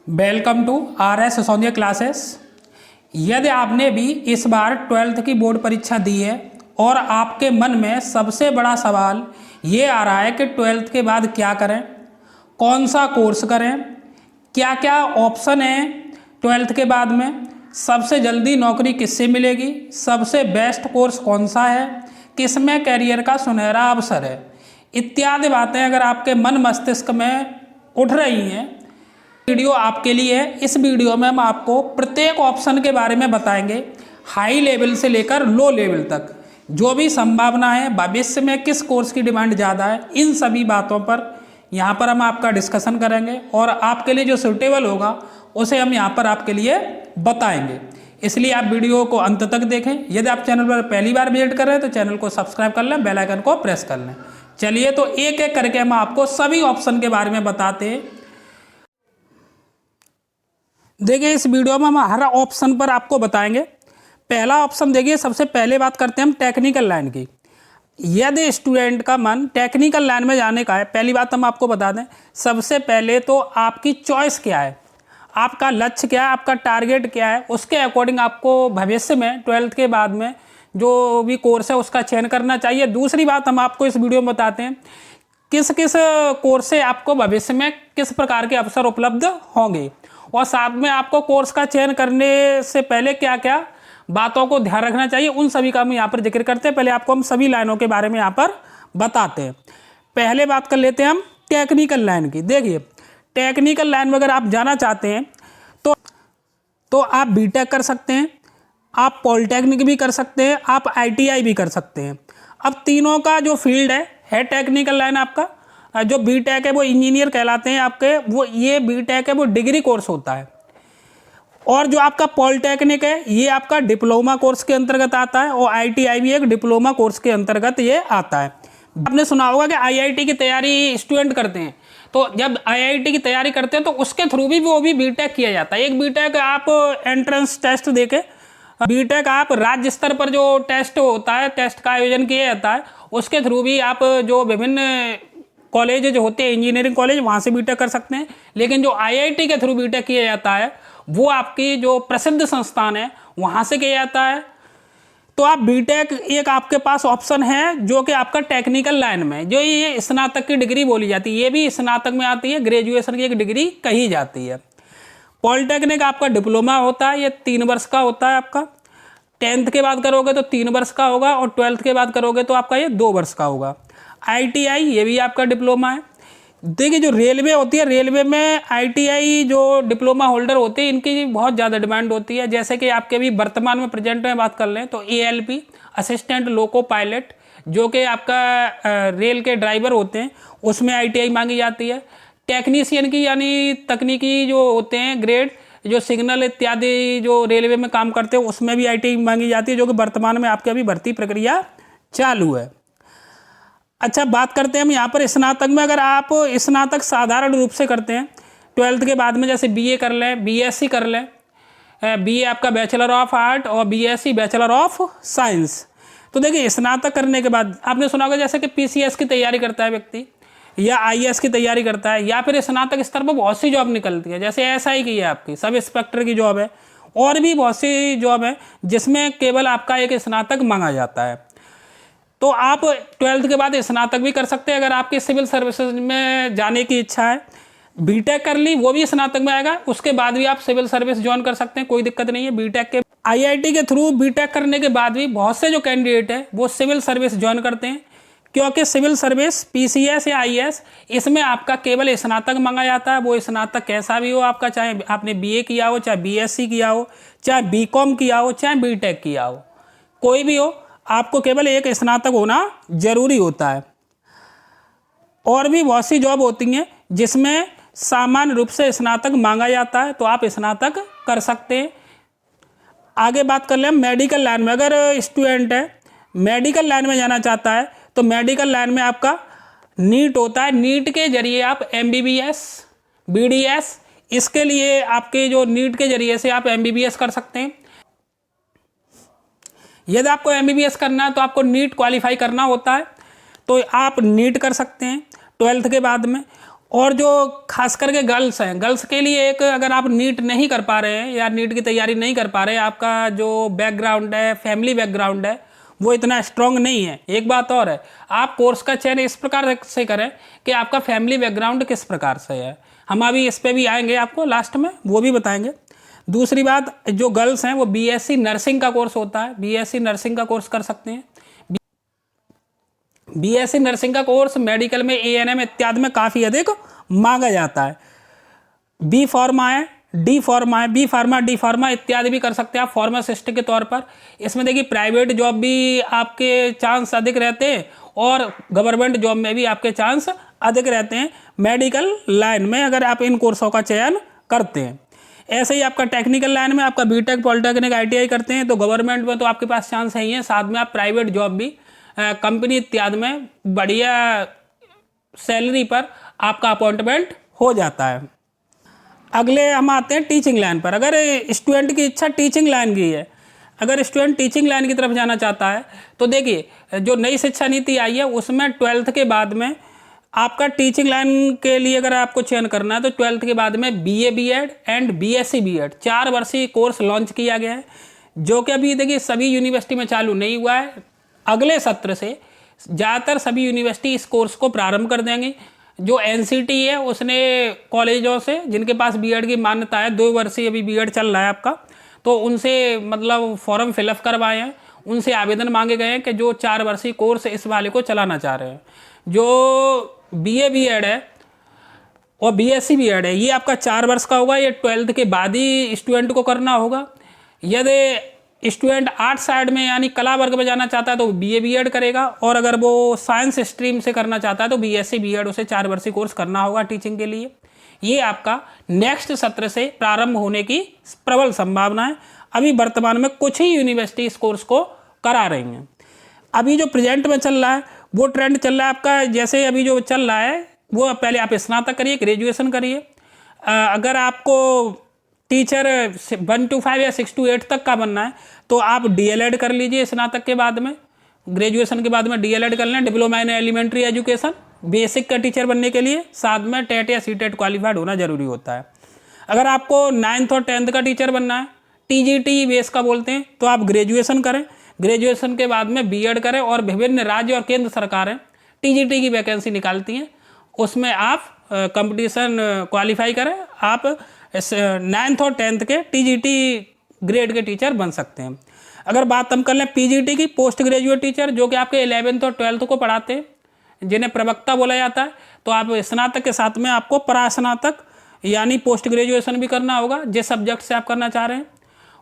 Welcome to RS Sisodia classes. यदि आपने भी इस बार 12th की बोर्ड परीक्षा दी है और आपके मन में सबसे बड़ा सवाल ये आ रहा है कि 12th के बाद क्या करें, कौन सा कोर्स करें, क्या क्या ऑप्शन हैं 12th के बाद में, सबसे जल्दी नौकरी किससे मिलेगी, सबसे बेस्ट कोर्स कौन सा है, किसमें करियर का सुनहरा अवसर है, इत्यादि बातें अगर आपके मन मस्तिष्क में उठ रही हैं, वीडियो आपके लिए है। इस वीडियो में हम आपको प्रत्येक ऑप्शन के बारे में बताएंगे, हाई लेवल से लेकर लो लेवल तक जो भी संभावना है, भविष्य में किस कोर्स की डिमांड ज़्यादा है, इन सभी बातों पर यहाँ पर हम आपका डिस्कशन करेंगे और आपके लिए जो सूटेबल होगा उसे हम यहाँ पर आपके लिए बताएंगे। इसलिए आप वीडियो को अंत तक देखें। यदि आप चैनल पर पहली बार विजिट कर रहे हैं तो चैनल को सब्सक्राइब कर लें, बेल आइकन को प्रेस कर लें। चलिए तो एक एक करके हम आपको सभी ऑप्शन के बारे में बताते हैं। देखिए इस वीडियो में हम हर ऑप्शन पर आपको बताएंगे। पहला ऑप्शन देखिए, सबसे पहले बात करते हैं हम टेक्निकल लाइन की। यदि स्टूडेंट का मन टेक्निकल लाइन में जाने का है, पहली बात हम आपको बता दें, सबसे पहले तो आपकी चॉइस क्या है, आपका लक्ष्य क्या है, आपका टारगेट क्या है, उसके अकॉर्डिंग आपको भविष्य में 12th के बाद में जो भी कोर्स है उसका चयन करना चाहिए। दूसरी बात हम आपको इस वीडियो में बताते हैं किस किस कोर्स से आपको भविष्य में किस प्रकार के अवसर उपलब्ध होंगे, और साथ में आपको कोर्स का चयन करने से पहले क्या क्या बातों को ध्यान रखना चाहिए, उन सभी का हम यहाँ पर जिक्र करते हैं। पहले आपको हम सभी लाइनों के बारे में यहाँ पर बताते हैं। पहले बात कर लेते हैं हम टेक्निकल लाइन की। देखिए टेक्निकल लाइन में अगर आप जाना चाहते हैं तो आप बीटेक कर सकते हैं, आप पॉलिटेक्निक भी कर सकते हैं, आप ITI भी कर सकते हैं। अब तीनों का जो फील्ड है टेक्निकल लाइन। आपका जो बीटेक है वो इंजीनियर कहलाते हैं आपके, वो ये बीटेक है वो डिग्री कोर्स होता है, और जो आपका पॉलिटेक्निक है ये आपका डिप्लोमा कोर्स के अंतर्गत आता है, और ITI भी एक डिप्लोमा कोर्स के अंतर्गत ये आता है। आपने सुना होगा कि IIT की तैयारी स्टूडेंट करते हैं, तो जब IIT की तैयारी करते हैं तो उसके थ्रू भी वो भी बीटेक किया जाता है। एक बीटेक आप एंट्रेंस टेस्ट देके, बीटेक आप राज्य स्तर पर जो टेस्ट होता है, टेस्ट का आयोजन किया जाता है, उसके थ्रू भी आप जो विभिन्न कॉलेज जो होते हैं इंजीनियरिंग कॉलेज, वहाँ से बीटेक कर सकते हैं। लेकिन जो IIT के थ्रू बीटेक किया जाता है वो आपकी जो प्रसिद्ध संस्थान है वहाँ से किया जाता है। तो आप बीटेक एक आपके पास ऑप्शन है जो कि आपका टेक्निकल लाइन में, जो ये स्नातक की डिग्री बोली जाती है, ये भी स्नातक में आती है, ग्रेजुएशन की एक डिग्री कही जाती है। पॉलिटेक्निक आपका डिप्लोमा होता है, ये 3 वर्ष का होता है। आपका 10th के बाद करोगे तो 3 वर्ष का होगा, और 12th के बाद करोगे तो आपका ये 2 वर्ष का होगा। ITI ये भी आपका डिप्लोमा है। देखिए जो रेलवे होती है, रेलवे में ITI जो डिप्लोमा होल्डर होते हैं इनकी बहुत ज़्यादा डिमांड होती है। जैसे कि आपके भी वर्तमान में प्रेजेंट में बात कर लें तो ALP असिस्टेंट लोको पायलट, जो कि आपका रेल के ड्राइवर होते हैं, उसमें ITI मांगी जाती है। टेक्नीशियन की यानी तकनीकी जो होते हैं ग्रेड, जो सिग्नल इत्यादि जो रेलवे में काम करते हैं, उसमें भी ITI मांगी जाती है, जो कि वर्तमान में आपकी अभी भर्ती प्रक्रिया चालू है। अच्छा बात करते हैं हम यहाँ पर स्नातक में। अगर आप स्नातक साधारण रूप से करते हैं 12th के बाद में, जैसे BA कर लें, BSc कर लें, BA आपका बैचलर ऑफ आर्ट और BSc बैचलर ऑफ साइंस। तो देखिए स्नातक करने के बाद आपने सुना होगा जैसे कि PCS की तैयारी करता है व्यक्ति, या IAS की तैयारी करता है, या फिर स्नातक स्तर पर बहुत सी जॉब निकलती है, जैसे SI की है आपकी, सब इंस्पेक्टर की जॉब है, और भी बहुत सी जॉब है जिसमें केवल आपका एक स्नातक मांगा जाता है। तो आप 12th के बाद स्नातक भी कर सकते हैं। अगर आपकी सिविल सर्विसेज में जाने की इच्छा है, बीटेक कर ली, वो भी स्नातक में आएगा, उसके बाद भी आप सिविल सर्विस ज्वाइन कर सकते हैं, कोई दिक्कत नहीं है। बीटेक के IIT के थ्रू बीटेक करने के बाद भी बहुत से जो कैंडिडेट है वो सिविल सर्विस ज्वाइन करते हैं, क्योंकि सिविल सर्विस PCS या IAS इसमें आपका केवल स्नातक मांगा जाता है। वो स्नातक कैसा भी हो आपका, चाहे आपने BA किया हो, चाहे BSc किया हो, चाहे BCom किया हो, चाहे बीटेक किया हो, कोई भी हो, आपको केवल एक स्नातक होना जरूरी होता है। और भी बहुत सी जॉब होती हैं जिसमें सामान्य रूप से स्नातक मांगा जाता है, तो आप स्नातक कर सकते हैं। आगे बात कर लें मेडिकल लाइन में। अगर स्टूडेंट है मेडिकल लाइन में जाना चाहता है तो मेडिकल लाइन में आपका नीट होता है। नीट के जरिए आप MBBS, BDS, इसके लिए आपके जो नीट के जरिए से आप MBBS कर सकते हैं। यदि आपको MBBS करना है तो आपको नीट क्वालिफाई करना होता है, तो आप नीट कर सकते हैं 12th के बाद में। और जो खास करके गर्ल्स हैं, गर्ल्स के लिए एक, अगर आप नीट नहीं कर पा रहे हैं या नीट की तैयारी नहीं कर पा रहे हैं, आपका जो बैकग्राउंड है, फैमिली बैकग्राउंड है, वो इतना स्ट्रांग नहीं है। एक बात और है, आप कोर्स का चयन इस प्रकार से करें कि आपका फैमिली बैकग्राउंड किस प्रकार से है। हम अभी इस पे भी आएंगे, आपको लास्ट में वो भी बताएंगे। दूसरी बात, जो गर्ल्स हैं वो बीएससी नर्सिंग का कोर्स होता है, बीएससी नर्सिंग का कोर्स कर सकते हैं। बीएससी नर्सिंग का कोर्स मेडिकल में एएनएम इत्यादि में काफ़ी अधिक मांगा जाता है। बी फार्मा है, डी फार्मा है, बी फार्मा, डी फार्मा इत्यादि भी कर सकते हैं आप फार्मासिस्ट के तौर पर। इसमें देखिए प्राइवेट जॉब भी आपके चांस अधिक रहते हैं और गवर्नमेंट जॉब में भी आपके चांस अधिक रहते हैं मेडिकल लाइन में, अगर आप इन कोर्सों का चयन करते हैं। ऐसे ही आपका टेक्निकल लाइन में आपका बीटेक, पॉलिटेक्निक, आईटीआई करते हैं तो गवर्नमेंट में तो आपके पास चांस है ही है, साथ में आप प्राइवेट जॉब भी कंपनी इत्यादि में बढ़िया सैलरी पर आपका अपॉइंटमेंट हो जाता है। अगले हम आते हैं टीचिंग लाइन पर। अगर स्टूडेंट की इच्छा टीचिंग लाइन की है, अगर स्टूडेंट टीचिंग लाइन की तरफ जाना चाहता है तो देखिए जो नई शिक्षा नीति आई है उसमें 12th के बाद में आपका टीचिंग लाइन के लिए अगर आपको चयन करना है तो 12th के बाद में BA BEd and BSc BEd 4 वर्षीय कोर्स लॉन्च किया गया है, जो कि अभी देखिए सभी यूनिवर्सिटी में चालू नहीं हुआ है। अगले सत्र से ज़्यादातर सभी यूनिवर्सिटी इस कोर्स को प्रारंभ कर देंगे। जो एनसीटी है उसने कॉलेजों से जिनके पास बीएड की मान्यता है, 2 वर्षीय अभी बीएड चल रहा है आपका, तो उनसे मतलब फॉर्म फिलअप करवाए हैं, उनसे आवेदन मांगे गए हैं कि जो 4 वर्षीय कोर्स इस वाले को चलाना चाह रहे हैं। जो बीए बीएड है और बीएससी बीएड है ये आपका 4 वर्ष का होगा, ये 12th के बाद ही स्टूडेंट को करना होगा। यदि स्टूडेंट आर्ट साइड में यानी कला वर्ग में जाना चाहता है तो बीए बीएड करेगा, और अगर वो साइंस स्ट्रीम से करना चाहता है तो बीएससी बीएड उसे 4 वर्षीय कोर्स करना होगा टीचिंग के लिए। ये आपका नेक्स्ट सत्र से प्रारंभ होने की प्रबल संभावना है। अभी वर्तमान में कुछ ही यूनिवर्सिटी इस कोर्स को करा रही हैं। अभी जो प्रेजेंट में चल रहा है वो ट्रेंड चल रहा है आपका, जैसे अभी जो चल रहा है वो पहले आप स्नातक करिए, ग्रेजुएशन करिए। अगर आपको टीचर 1 to 5 या 6 to 8 तक का बनना है तो आप डीएलएड कर लीजिए स्नातक के बाद में, ग्रेजुएशन के बाद में डीएलएड कर लें, diploma in elementary education, basic का टीचर बनने के लिए साथ में टेट या सीटेट क्वालिफाइड होना जरूरी होता है। अगर आपको 9th और 10th का टीचर बनना है, टीजीटी बेस का बोलते हैं, तो आप ग्रेजुएशन करें, ग्रेजुएशन के बाद में बीएड करें, और विभिन्न राज्य और केंद्र सरकारें टीजीटी की वैकेंसी निकालती हैं, उसमें आप कंपटीशन क्वालिफाई करें, आप 9th और 10th के टीजीटी ग्रेड के टीचर बन सकते हैं। अगर बात हम कर लें पीजीटी की, पोस्ट ग्रेजुएट टीचर, जो कि आपके 11th और 12th को पढ़ाते हैं, जिन्हें प्रवक्ता बोला जाता है, तो आप स्नातक के साथ में आपको परास्नातक यानी पोस्ट ग्रेजुएशन भी करना होगा जिस सब्जेक्ट से आप करना चाह रहे हैं।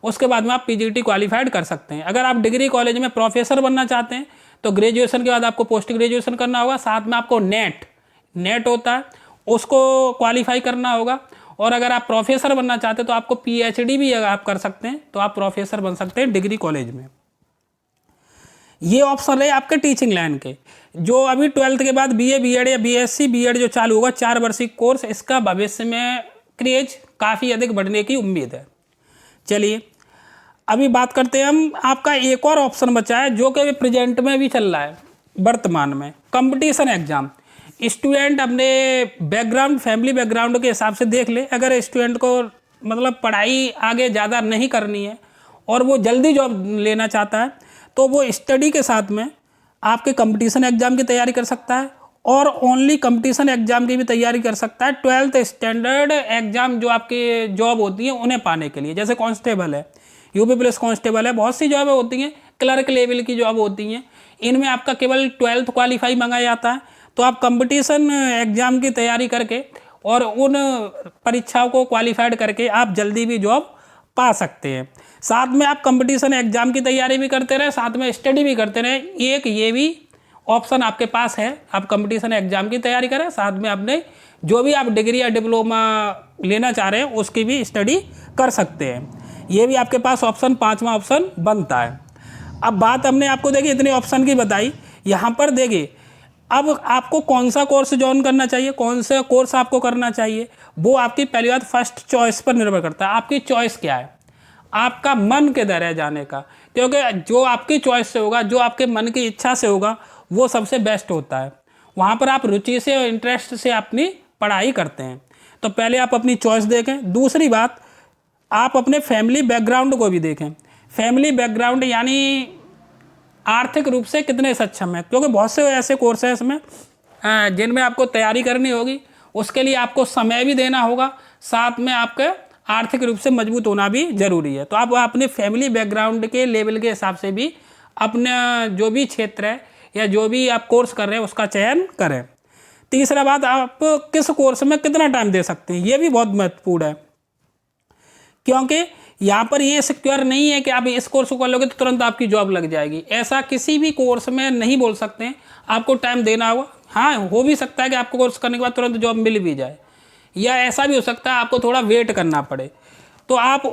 उसके बाद में आप पीजीटी क्वालिफाइड कर सकते हैं। अगर आप डिग्री कॉलेज में प्रोफेसर बनना चाहते हैं तो ग्रेजुएशन के बाद आपको पोस्ट ग्रेजुएशन करना होगा, साथ में आपको नेट होता है उसको क्वालिफाई करना होगा। और अगर आप प्रोफेसर बनना चाहते हैं तो आपको पीएचडी भी अगर आप कर सकते हैं तो आप प्रोफेसर बन सकते हैं डिग्री कॉलेज में। ये ऑप्शन रहे आपके टीचिंग लाइन के। जो अभी 12th के बाद बीए बीएड या बीएससी बीएड जो चालू होगा 4 वर्षीय कोर्स, इसका भविष्य में क्रेज काफ़ी अधिक बढ़ने की उम्मीद है। चलिए अभी बात करते हैं हम, आपका एक और ऑप्शन बचा है जो कि अभी प्रेजेंट में भी चल रहा है वर्तमान में, कंपटीशन एग्जाम। स्टूडेंट अपने बैकग्राउंड, फैमिली बैकग्राउंड के हिसाब से देख ले। अगर स्टूडेंट को मतलब पढ़ाई आगे ज़्यादा नहीं करनी है और वो जल्दी जॉब लेना चाहता है तो वो स्टडी के साथ में आपके कंपटीशन एग्जाम की तैयारी कर सकता है, और ओनली कंपटीशन एग्जाम की भी तैयारी कर सकता है 12th स्टैंडर्ड एग्जाम जो आपकी जॉब होती है उन्हें पाने के लिए। जैसे कांस्टेबल है, यूपी पुलिस कांस्टेबल है, बहुत सी जॉबें होती हैं, क्लर्क लेवल की जॉब होती हैं, इनमें आपका केवल 12th क्वालिफाई मांगा जाता है। तो आप कंपटीशन एग्जाम की तैयारी करके और उन परीक्षाओं को क्वालिफाइड करके आप जल्दी भी जॉब पा सकते हैं। साथ में आप कंपटीशन एग्जाम की तैयारी भी करते रहे, साथ में स्टडी भी करते रहे, एक ये भी ऑप्शन आपके पास है। आप कंपटीशन एग्जाम की तैयारी करें, साथ में अपने जो भी आप डिग्री या डिप्लोमा लेना चाह रहे हैं उसकी भी स्टडी कर सकते हैं। ये भी आपके पास ऑप्शन 5वां ऑप्शन बनता है। अब बात हमने आपको देखिए इतने ऑप्शन की बताई, यहाँ पर देखिए अब आपको कौन सा कोर्स ज्वाइन करना चाहिए, कौन सा कोर्स आपको करना चाहिए, वो आपकी पहली बात फर्स्ट चॉइस पर निर्भर करता है। आपकी चॉइस क्या है, आपका मन किधर है जाने का, क्योंकि जो आपकी चॉइस से होगा, जो आपके मन की इच्छा से होगा वो सबसे बेस्ट होता है। वहाँ पर आप रुचि से और इंटरेस्ट से अपनी पढ़ाई करते हैं। तो पहले आप अपनी चॉइस देखें। दूसरी बात, आप अपने फैमिली बैकग्राउंड को भी देखें। फैमिली बैकग्राउंड यानी आर्थिक रूप से कितने सक्षम है, क्योंकि बहुत से ऐसे कोर्स हैं इसमें जिनमें आपको तैयारी करनी होगी, उसके लिए आपको समय भी देना होगा, साथ में आपके आर्थिक रूप से मजबूत होना भी जरूरी है। तो आप अपने फैमिली बैकग्राउंड के लेवल के हिसाब से भी अपना जो भी क्षेत्र है या जो भी आप कोर्स कर रहे हैं उसका चयन करें। तीसरा बात, आप किस कोर्स में कितना टाइम दे सकते हैं, ये भी बहुत महत्वपूर्ण है, क्योंकि यहाँ पर ये सिक्योर नहीं है कि आप इस कोर्स को कर लोगे तो तुरंत आपकी जॉब लग जाएगी। ऐसा किसी भी कोर्स में नहीं बोल सकते हैं, आपको टाइम देना होगा। हाँ, हो भी सकता है कि आपको कोर्स करने के बाद तुरंत जॉब मिल भी जाए, या ऐसा भी हो सकता है आपको थोड़ा वेट करना पड़े। तो आप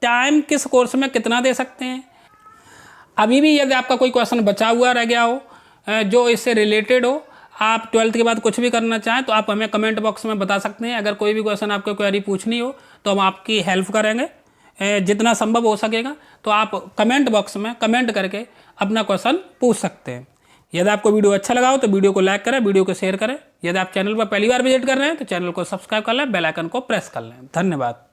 टाइम किस कोर्स में कितना दे सकते हैं। अभी भी यदि आपका कोई क्वेश्चन बचा हुआ रह गया हो जो इससे रिलेटेड हो, आप 12th के बाद कुछ भी करना चाहें तो आप हमें कमेंट बॉक्स में बता सकते हैं। अगर कोई भी क्वेश्चन आपको क्वेरी पूछनी हो तो हम आपकी हेल्प करेंगे जितना संभव हो सकेगा। तो आप कमेंट बॉक्स में कमेंट करके अपना क्वेश्चन पूछ सकते हैं। यदि आपको वीडियो अच्छा लगा हो तो वीडियो को लाइक करें, वीडियो को शेयर करें। यदि आप चैनल पर पहली बार विजिट कर रहे हैं तो चैनल को सब्सक्राइब कर लें, बेल आइकन को प्रेस कर लें। धन्यवाद।